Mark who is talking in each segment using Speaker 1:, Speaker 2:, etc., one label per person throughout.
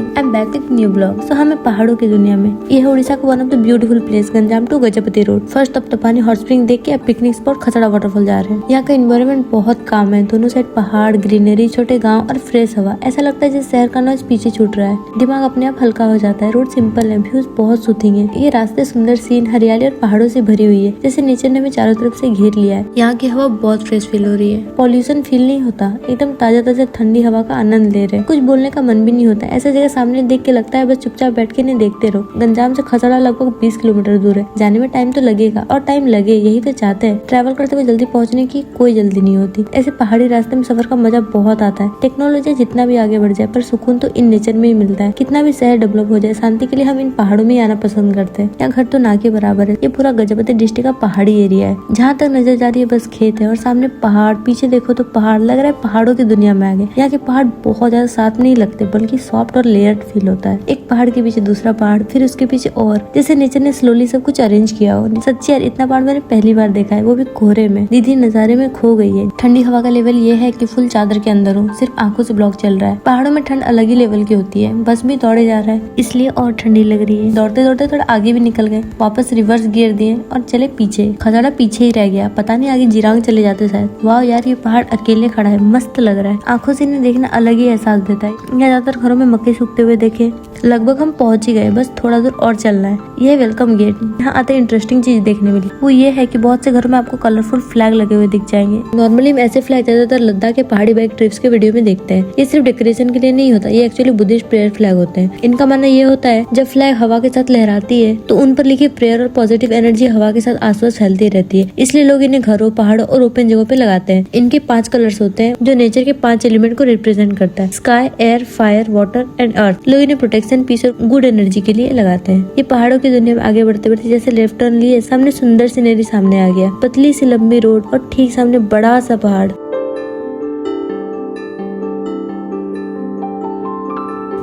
Speaker 1: I am back with new blog. So हमें पहाड़ों की दुनिया में, ये है उड़ीसा का one of the beautiful place Ganjam to Gajapati road. First Taptapani hot spring देख के अब पिकनिक स्पॉट खसड़ा वाटरफॉल जा रहे हैं। यहाँ का एनवायरनमेंट बहुत काम है, दोनों साइड पहाड़, ग्रीनरी, छोटे गाँव और फ्रेश हवा। ऐसा लगता है जैसे शहर का नॉइज पीछे छूट रहा है, दिमाग अपने आप हल्का हो जाता है। रोड सिंपल है, व्यूज बहुत सूथिंग है। ये रास्ते सुंदर सीन, हरियाली और पहाड़ों से भरी हुई है, जैसे नेचर ने हमें चारों तरफ से घेर लिया है। यहाँ की हवा बहुत फ्रेश फील हो रही है, पॉल्यूशन फील नहीं होता, एकदम ताजा ताजा ठंडी हवा का आनंद ले रहे हैं। कुछ बोलने का मन भी नहीं होता, ऐसा जगह सामने देख के लगता है बस चुपचाप बैठ के नहीं देखते रहो। गंजाम से खसड़ा लगभग 20 किलोमीटर दूर है। जाने में टाइम तो लगेगा और टाइम लगे यही तो चाहते हैं। ट्रैवल करते हुए जल्दी पहुंचने की कोई जल्दी नहीं होती। ऐसे पहाड़ी रास्ते में सफर का मजा बहुत आता है। टेक्नोलॉजी जितना भी आगे बढ़ जाए पर सुकून तो इन नेचर में ही मिलता है। कितना भी शहर डेवलप हो जाए, शांति के लिए हम इन पहाड़ों में आना पसंद करते हैं। यहाँ घर तो ना के बराबर है। ये पूरा गजपति डिस्ट्रिक्ट का पहाड़ी एरिया है। जहाँ तक नजर जा रही है बस खेत है और सामने पहाड़, पीछे देखो तो पहाड़। लग रहा है पहाड़ों की दुनिया में आ गए। यहाँ के पहाड़ बहुत ज्यादा साथ नहीं लगते, बल्कि सॉफ्ट और लेयर्ड फील होता है। एक पहाड़ के पीछे दूसरा पहाड़, फिर उसके पीछे और, जैसे नेचर ने स्लोली सब कुछ अरेंज किया हो। सच्ची यार, इतना पहाड़ मैंने पहली बार देखा है, वो भी कोहरे में। दीदी नजारे में खो गई है। ठंडी हवा का लेवल ये है कि फुल चादर के अंदर हूँ, सिर्फ आंखों से ब्लॉक चल रहा है। पहाड़ों में ठंड अलग ही लेवल की होती है। बस भी दौड़े जा रहा है, इसलिए और ठंडी लग रही है। दौड़ते दौड़ते थोड़ा आगे भी निकल गए, वापस रिवर्स गियर दिए और चले पीछे। खसड़ा पीछे ही रह गया, पता नहीं आगे जिरांग चले जाते शायद। वाह यार, ये पहाड़ अकेले खड़ा है, मस्त लग रहा है। आंखों से इन्हें देखना अलग ही एहसास देता है। यहाँ ज्यादातर घरों में मक्के सूखते हुए देखे। लगभग हम पहुंच ही गए, बस थोड़ा दूर और चलना है। यह वेलकम गेट। यहाँ आते इंटरेस्टिंग चीज देखने मिली, वो ये है कि बहुत से घरों में आपको कलरफुल फ्लैग लगे हुए दिख जाएंगे। नॉर्मली हम ऐसे फ्लैग ज्यादातर लद्दाख के पहाड़ी बाइक ट्रिप्स के वीडियो में देखते हैं। ये सिर्फ डेकोरेशन के लिए नहीं होता, ये एक्चुअली बुद्धिस्ट प्रेयर फ्लैग होते हैं। इनका मानना ये होता है जब फ्लैग हवा के साथ लहराती है तो उन पर लिखी प्रेयर और पॉजिटिव एनर्जी हवा के साथ आसपास फैलती रहती है। इसलिए लोग इन्हें घरों, पहाड़ों और ओपन जगहों पे लगाते हैं। इनके 5 कलर्स होते हैं जो नेचर के 5 एलिमेंट को रिप्रेजेंट करता है: sky, air, fire, water and earth. लोग इन्हें प्रोटेक्शन, पीस और गुड एनर्जी के लिए लगाते हैं। ये पहाड़ों की दुनिया में आगे बढ़ते बढ़ते जैसे लेफ्ट टर्न लिए, सामने सुंदर सीनरी सामने आ गया। पतली सी लंबी रोड और ठीक सामने बड़ा सा पहाड़।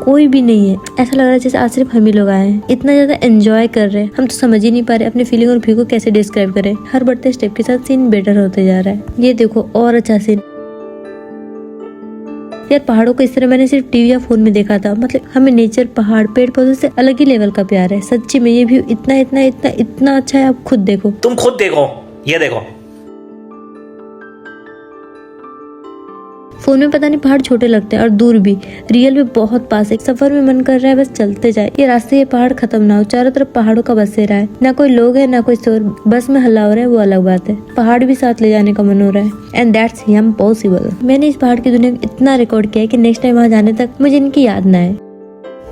Speaker 1: कोई भी नहीं है, ऐसा लग रहा है जैसे आज सिर्फ हम ही लोग आए हैं। इतना ज्यादा एंजॉय कर रहे हैं, हम तो समझ ही नहीं पा रहे अपनी फीलिंग और व्यू को कैसे डिस्क्राइब करें। हर बढ़ते स्टेप के साथ सीन बेटर होते जा रहा है। ये देखो और अच्छा सीन। यार पहाड़ों को इस तरह मैंने सिर्फ टीवी या फोन में देखा था। मतलब हमें नेचर, पहाड़, पेड़ पौधों से अलग ही लेवल का प्यार है। सच्ची में ये व्यू इतना इतना इतना इतना अच्छा है, आप खुद देखो।
Speaker 2: तुम खुद देखो, ये देखो।
Speaker 1: फोन में पता नहीं पहाड़ छोटे लगते हैं और दूर भी, रियल में बहुत पास है। सफर में मन कर रहा है बस चलते जाए। ये रास्ते, ये पहाड़ खत्म ना हो। चारों तरफ पहाड़ों का बसेरा है, ना कोई लोग है ना कोई शोर। बस में हल्ला हो रहा है, वो अलग बात है। पहाड़ भी साथ ले जाने का मन हो रहा है, एंड दैट्स इम्पॉसिबल। मैंने इस पहाड़ की दुनिया में इतना रिकॉर्ड किया है कि नेक्स्ट टाइम वहाँ जाने तक मुझे इनकी याद ना आए।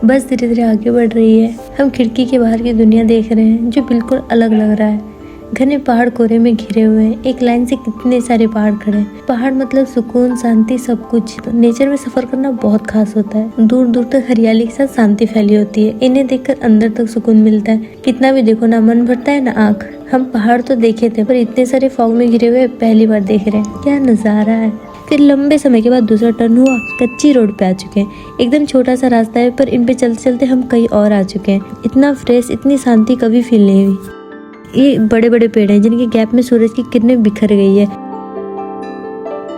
Speaker 1: बस धीरे धीरे आगे बढ़ रही है। हम खिड़की के बाहर की दुनिया देख रहे हैं जो बिल्कुल अलग लग रहा है। घने पहाड़ कोहरे में घिरे हुए हैं। एक लाइन से कितने सारे पहाड़ खड़े हैं। पहाड़ मतलब सुकून, शांति, सब कुछ। तो नेचर में सफर करना बहुत खास होता है। दूर दूर तक हरियाली के साथ शांति फैली होती है। इन्हें देखकर अंदर तक सुकून मिलता है। कितना भी देखो, ना मन भरता है ना आँख। हम पहाड़ तो देखे थे, पर इतने सारे फॉग में घिरे हुए पहली बार देख रहे हैं। क्या नजारा है। फिर लंबे समय के बाद दूसरा टर्न हुआ, कच्ची रोड पे आ चुके हैं। एकदम छोटा सा रास्ता है, पर इन पे चलते चलते हम कहीं और आ चुके हैं। इतना फ्रेश, इतनी शांति कभी फील नहीं हुई। ये बड़े बड़े पेड़ हैं जिनके गैप में सूरज की किरणें बिखर गई है।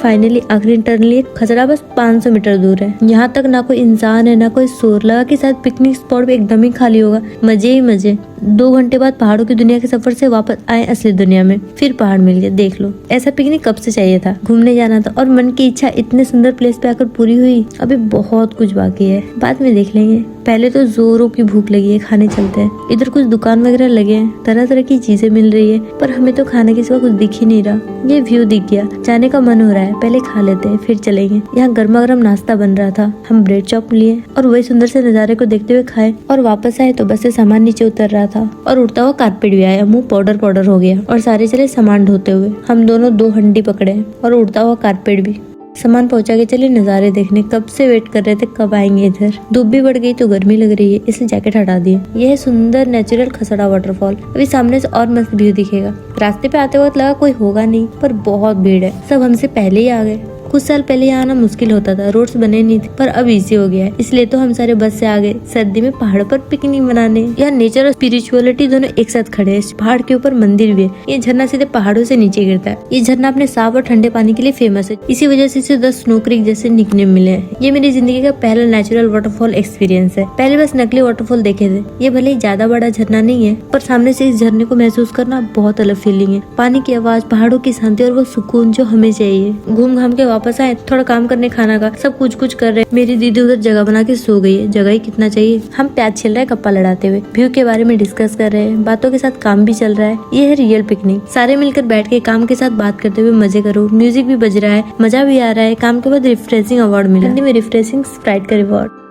Speaker 1: फाइनली आखिरी टर्न लिए। खसड़ा बस 500 मीटर दूर है। यहाँ तक ना कोई इंसान है ना कोई शोर। लगा कि शायद पिकनिक स्पॉट पे एकदम ही खाली होगा। मजे ही मजे। 2 घंटे बाद पहाड़ों की दुनिया के सफर से वापस आए असली दुनिया में। फिर पहाड़ मिल गया, देख लो। ऐसा पिकनिक कब से चाहिए था। घूमने जाना था और मन की इच्छा इतने सुंदर प्लेस पे आकर पूरी हुई। अभी बहुत कुछ बाकी है, बाद में देख लेंगे। पहले तो जोरों की भूख लगी है, खाने चलते हैं। इधर कुछ दुकान वगैरह लगे हैं, तरह तरह की चीजें मिल रही है, पर हमें तो खाने के सिवा कुछ दिख ही नहीं रहा। ये व्यू दिख गया, जाने का मन हो रहा है। पहले खा लेते हैं फिर चलेंगे। यहाँ गर्मा गर्म नाश्ता बन रहा था। हम ब्रेड चॉप लिए और वही सुंदर से नजारे को देखते हुए खाए और वापस आए तो बस से सामान नीचे उतर रहा था और उड़ता हुआ कारपेट भी आया। मुंह पाउडर पाउडर हो गया और सारे चले सामान ढोते हुए। हम दोनों 2 हंडी पकड़े और उड़ता हुआ कारपेट भी। सामान पहुंचा के चले नजारे देखने। कब से वेट कर रहे थे कब आएंगे इधर। धूप भी बढ़ गई तो गर्मी लग रही है, इसलिए जैकेट हटा दिए। यह है सुंदर नेचुरल खसड़ा वाटरफॉल। अभी सामने से और मस्त व्यू दिखेगा। रास्ते पे आते वक्त लगा कोई होगा नहीं, पर बहुत भीड़ है। सब हमसे पहले ही आ गए। कुछ साल पहले यहाँ आना मुश्किल होता था, रोड्स बने नहीं थे, पर अब इजी हो गया है। इसलिए तो हम सारे बस से आ गए सर्दी में पहाड़ों पर पिकनिक मनाने। यहाँ नेचर और स्पिरिचुअलिटी दोनों एक साथ खड़े हैं। पहाड़ के ऊपर मंदिर भी है। ये झरना सीधे पहाड़ों से नीचे गिरता है। ये झरना अपने साफ और ठंडे पानी के लिए फेमस है। इसी वजह से इसे द स्नो क्रीक जैसे निकनेम मिले हैं। ये मेरी जिंदगी का पहला नेचुरल वाटरफॉल एक्सपीरियंस है। पहले बस नकली वाटरफॉल देखे थे। ये भले ही ज्यादा बड़ा झरना नहीं है, पर सामने से इस झरने को महसूस करना बहुत अलग फीलिंग है। पानी की आवाज, पहाड़ों की शांति और वो सुकून जो हमें चाहिए। घूम घाम के वापस आए, थोड़ा काम करने, खाना का सब कुछ कर रहे। मेरी दीदी उधर जगह बना के सो गई है। जगह ही कितना चाहिए। हम प्याज छिल रहे हैं गप्पा लड़ाते हुए, व्यू के बारे में डिस्कस कर रहे हैं। बातों के साथ काम भी चल रहा है। ये है रियल पिकनिक। सारे मिलकर बैठ के काम के साथ बात करते हुए मजे करो। म्यूजिक भी बज रहा है, मजा भी आ रहा है। काम के बाद रिफ्रेशिंग अवार्ड मिला। हिंदी में रिफ्रेशिंग स्प्राइट का रिवॉर्ड।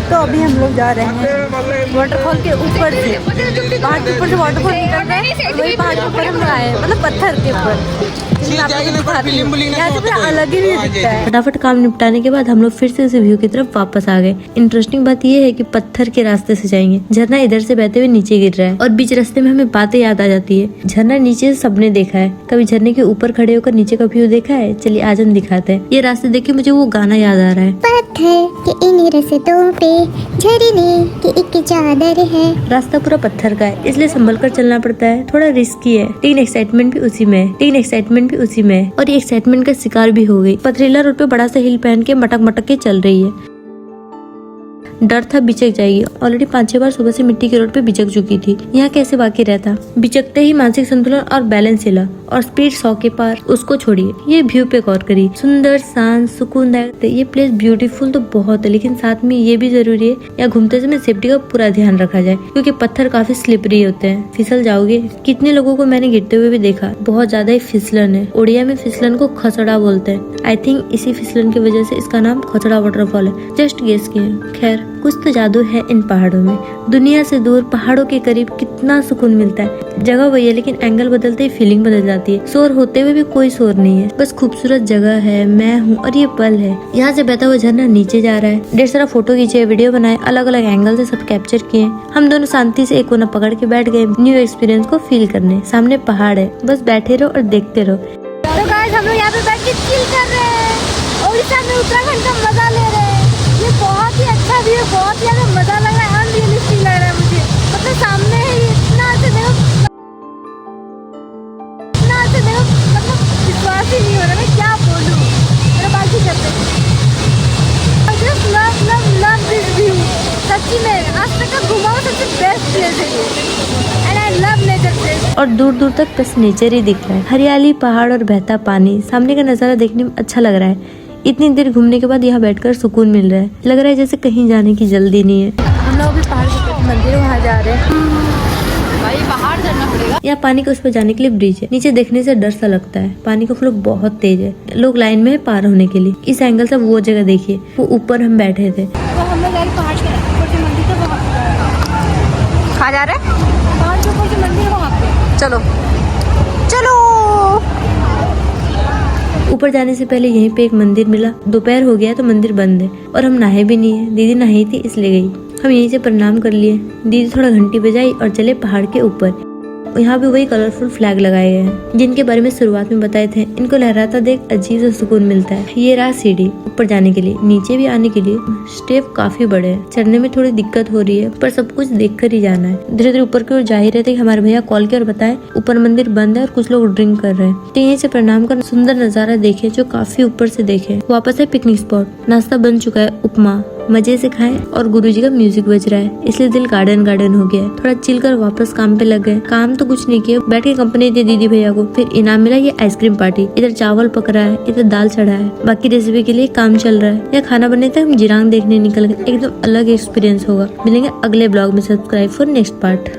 Speaker 3: तो अभी हम लोग जा रहे हैं वाटरफॉल के ऊपर से, पहाड़ के ऊपर से वाटरफॉल निकल रहा है और वही पहाड़ के ऊपर हम लोग आए हैं, मतलब पत्थर के ऊपर। यहाँ से पूरा अलग ही व्यू दिखता है।
Speaker 1: फटाफट काम निपटाने के बाद हम लोग फिर से उस व्यू की तरफ वापस आ गए। इंटरेस्टिंग बात ये है कि पत्थर के रास्ते से जाएंगे। झरना इधर से बहते हुए नीचे गिर रहा है और बीच रास्ते में हमें बातें याद आ जाती है। झरना नीचे से सबने देखा है। कभी झरने के ऊपर खड़े होकर नीचे का व्यू देखा है? चलिए आज हम दिखाते हैं। ये रास्ते देख के मुझे वो गाना याद आ रहा है।
Speaker 4: पत्थर के इन रस्तों पे झरने की एक चादर है।
Speaker 1: रास्ता पूरा पत्थर का है, इसलिए संभल कर चलना पड़ता है। थोड़ा रिस्की है, लेकिन एक्साइटमेंट भी उसी में है। और ये एक्साइटमेंट का शिकार भी हो गई। पथरीला रोड पे बड़ा सा हिल पहन के मटक के चल रही है। डर था बिचक जाएगी। ऑलरेडी 5-6 बार सुबह से मिट्टी के रोड पे बिचक चुकी थी। यहाँ कैसे बाकी रहता। बिचकते ही मानसिक संतुलन और बैलेंस हिला और स्पीड 100 के पार। उसको छोड़िए, ये व्यू पे गौर करिए। सुंदर, शांत, सुकूनदायक। ये प्लेस ब्यूटीफुल तो बहुत है, लेकिन साथ में ये भी जरूरी है यहाँ घूमते समय सेफ्टी का पूरा ध्यान रखा जाए, क्योंकि पत्थर काफी स्लिपरी होते हैं। फिसल जाओगे। कितने लोगों को मैंने गिरते हुए भी देखा। बहुत ज्यादा ही फिसलन है। उड़िया में फिसलन को खसड़ा बोलते हैं। आई थिंक इसी फिसलन की वजह से इसका नाम खसड़ा वाटरफॉल है। जस्ट गेस किए। खैर, कुछ तो जादू है इन पहाड़ों में। दुनिया से दूर पहाड़ों के करीब कितना सुकून मिलता है। जगह वही है, लेकिन एंगल बदलते ही फीलिंग बदल जाती है। शोर होते हुए भी कोई शोर नहीं है, बस खूबसूरत जगह है, मैं हूँ और ये पल है। यहाँ से बहता हुआ झरना नीचे जा रहा है। ढेर सारा फोटो खींचे, वीडियो बनाए, अलग अलग एंगल से सब कैप्चर किए। हम दोनों शांति से एक कोना पकड़ के बैठ गए न्यू एक्सपीरियंस को फील करने। सामने पहाड़ है, बस बैठे रहो और देखते रहो।
Speaker 3: तो गाइस हम लोग यहाँ पे बैठ के चिल कर रहे हैं। उड़ीसा में उत्तराखंड का मजा ले रहे हैं। ये बहुत ही अच्छा व्यू, बहुत ही ज्यादा मजा लग रहा है। अनरियलिस्टिक लग रहा है मुझे। मतलब सामने है इतना से देखो, मतलब विश्वास ही नहीं हो रहा। मैं क्या बोलूँ, मेरा बाकी करते लव दिस व्यू। सच्ची में आज तक का घुमा हुआ सबसे बेस्ट प्लेस है ये। And I love nature place.
Speaker 1: और दूर दूर तक बस नेचर ही दिख रहा है। हरियाली, पहाड़ और बहता पानी। सामने का नजारा देखने में अच्छा लग रहा है। इतनी देर घूमने के बाद यहाँ बैठकर सुकून मिल रहा है। लग रहा है जैसे कहीं जाने की जल्दी नहीं है।
Speaker 3: हम लोग अभी पहाड़ के मंदिर वहाँ जा रहे हैं। भाई बाहर जाना पड़ेगा।
Speaker 1: यहाँ पानी के उस पर जाने के लिए ब्रिज है। नीचे देखने से डर सा लगता है। पानी का फ्लो बहुत तेज है। लोग लाइन में है पार होने के लिए। इस एंगल से वो जगह देखिए, वो ऊपर हम बैठे थे।
Speaker 3: तो हम लोग पहाड़ के ऊपर से मंदिर है वहाँ पे। कहाँ जा रहे हैं? पहाड़ के ऊपर से मंदिर है वहाँ पे। चलो चलो।
Speaker 1: ऊपर जाने से पहले यहीं पे एक मंदिर मिला। दोपहर हो गया तो मंदिर बंद है और हम नहाए भी नहीं है। दीदी नहाई थी इसलिए गई। हम यहीं से प्रणाम कर लिए। दीदी थोड़ा घंटी बजाई और चले पहाड़ के ऊपर। यहाँ भी वही कलरफुल फ्लैग लगाए गए हैं जिनके बारे में शुरुआत में बताए थे। इनको लहराता देख अजीब सा सुकून मिलता है। ये रहा सीढ़ी ऊपर जाने के लिए। नीचे भी आने के लिए स्टेप काफी बड़े हैं। चढ़ने में थोड़ी दिक्कत हो रही है, पर सब कुछ देख कर ही जाना है। धीरे धीरे ऊपर की ओर जा ही रहे थे, हमारे भैया कॉल किया और बताए ऊपर मंदिर बंद है और कुछ लोग ड्रिंक कर रहे हैं। तो यहीं से प्रणाम कर सुंदर नजारा देखे जो काफी ऊपर से देखे। वापस है पिकनिक स्पॉट। नाश्ता बन चुका है, उपमा मजे से खाएं और गुरुजी का म्यूजिक बज रहा है, इसलिए दिल गार्डन हो गया है। थोड़ा चिल कर वापस काम पे लग गए। काम तो कुछ नहीं किया, बैठ के कंपनी दी दीदी भैया को। फिर इनाम मिला ये आइसक्रीम पार्टी। इधर चावल पक रहा है, इधर दाल चढ़ा है। बाकी रेसिपी के लिए काम चल रहा है। या खाना बनने तक हम जिरांग देखने निकल गए। एकदम अलग एक्सपीरियंस होगा। मिलेंगे अगले ब्लॉग में। Subscribe for next part.